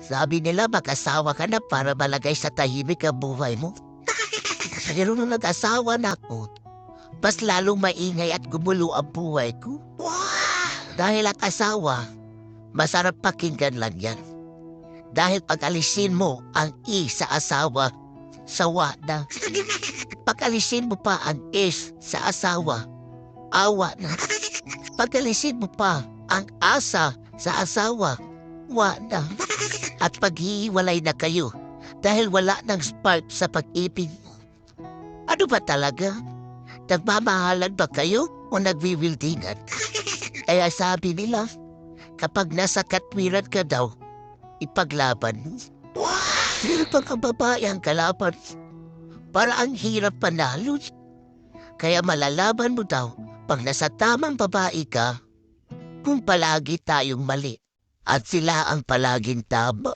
Sabi nila mag-asawa ka na para malagay sa tahimik ang buhay mo. Pero nung nag-asawa na ako, mas lalong maingay at gumulo ang buhay ko. Dahil ang asawa, masarap pakinggan lang yan. Dahil pag alisin mo ang I sa asawa, sawa na. Pag alisin mo pa ang S sa asawa, awa na. Pag alisin mo pa ang asa sa asawa, wa na. At paghihiwalay na kayo dahil wala ng spark sa pag-ibig mo. Ano ba talaga? Nagmamahalan ba kayo o nagwiwildingan? Kaya sabi nila, kapag nasa katwiran ka daw, ipaglaban mo. Pero pag ang babae ang kalaban, para ang hirap panalo. Kaya malalaman mo daw, pag nasa tamang babae ka, kung palagi tayong mali at sila ang palaging tama.